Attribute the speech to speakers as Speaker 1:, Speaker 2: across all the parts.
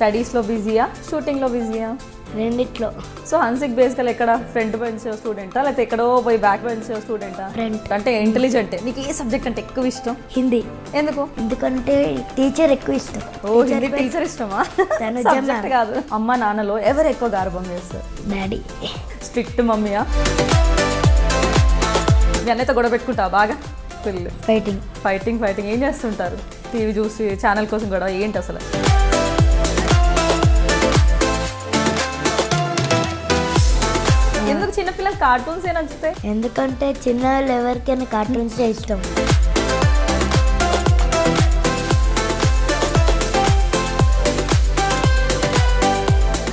Speaker 1: స్టడీస్లో బిజీయా, షూటింగ్లో బిజీయా?
Speaker 2: రెండిట్లో.
Speaker 1: సో హన్సిక్ బేసికల్ ఎక్కడ ఫ్రంట్ బెంచ్ స్టూడెంటా లేకపోతే ఎక్కడో పోయి బ్యాక్ బెంచ్ స్టూడెంటా?
Speaker 2: ఫ్రంట్.
Speaker 1: అంటే ఇంటెలిజెంట్. నీకు ఏ సబ్జెక్ట్ అంటే ఎక్కువ ఇష్టం?
Speaker 2: హిందీ.
Speaker 1: ఎందుకు?
Speaker 2: ఎందుకంటే టీచర్ ఎక్కువ ఇష్టం.
Speaker 1: ఓ, హిందీ టీచర్ ఇష్టమా? సబ్జెక్ట్ కాదు. అమ్మ నాన్నలో ఎవరు ఎక్కువ గార్భం చేస్తారు?
Speaker 2: డాడీ.
Speaker 1: స్ట్రిక్ట్ మమ్మీయా? మీ అన్నయ్యతో గొడవ పెట్టుకుంటా బాగా? ఫుల్ ఫైటింగ్ ఏం చేస్తుంటారు? టీవీ చూసి ఛానల్ కోసం గొడవ ఏంటి అసలు? ఎందుకు చిన్నపిల్లలు కార్టూన్స్ ఏ నచ్చుతాయి?
Speaker 2: ఎందుకంటే చిన్నవాళ్ళు ఎవరికైనా కార్టూన్స్ ఇష్టం.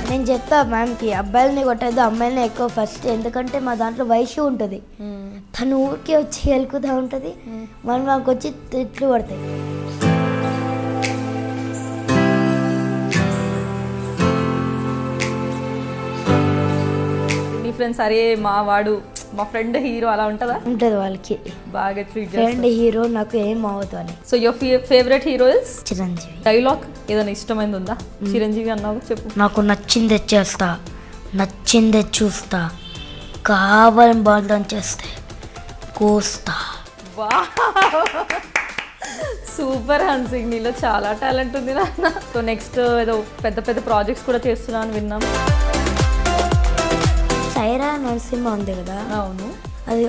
Speaker 2: నేను చెప్తా మ్యామ్కి అబ్బాయిలని కొట్టద్దు, అమ్మాయిలని ఎక్కువ ఫస్ట్. ఎందుకంటే మా దాంట్లో వయసు ఉంటుంది, తను ఊరికే వచ్చి వెలుకుతూ ఉంటుంది, మాకు వచ్చి తిట్లు పడతాయి.
Speaker 1: ఫ్రెండ్స్ అరే మా ఫ్రెండ్ హీరో అలా ఉంటుందా?
Speaker 2: ఉంటుంది వాళ్ళకి
Speaker 1: బాగా ట్రీట్
Speaker 2: ఫ్రెండ్ హీరో నాకు ఏం అవ్వదు అని.
Speaker 1: So your favourite hero is
Speaker 2: Chiranjeevi.
Speaker 1: Dialogue ఏదైనా ఇష్టమైంది ఉందా? చిరంజీవి అన్నావు, చెప్పు.
Speaker 2: నాకు నచ్చిందే చేస్తా, నచ్చిందే చూస్తా, కావాలని బాధం చేస్తే కోస్తా.
Speaker 1: సూపర్ హన్సిక్, నీలో చాలా టాలెంట్ ఉంది నాన్న. సో నెక్స్ట్ ఏదో పెద్ద పెద్ద ప్రాజెక్ట్స్ కూడా చేస్తున్నాను విన్నాం.
Speaker 2: సైరా నరసింహ ఉంది కదా?
Speaker 1: అవును,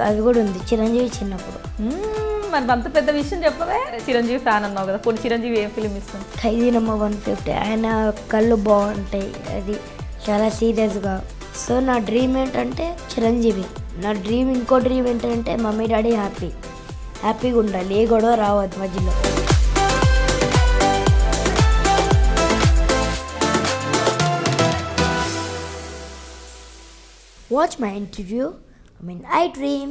Speaker 2: అది కూడా ఉంది చిరంజీవి చిన్నప్పుడు.
Speaker 1: మరి అంత పెద్ద విషయం చెప్పవే. చిరంజీవి ఫ్యాన్ అన్నావు కదా, కొన్ని చిరంజీవి ఏం ఫిలిం ఇష్టం?
Speaker 2: ఖైదీ నంబర్ 150. ఆయన కళ్ళు బాగుంటాయి, అది చాలా సీరియస్గా. సో నా డ్రీమ్ ఏంటంటే చిరంజీవి. నా డ్రీమ్ ఇంకో డ్రీమ్ ఏంటంటే మమ్మీ డాడీ హ్యాపీగా ఉండాలి, ఏ గొడవ రావద్దు మధ్యలో. Watch my interview. I dream.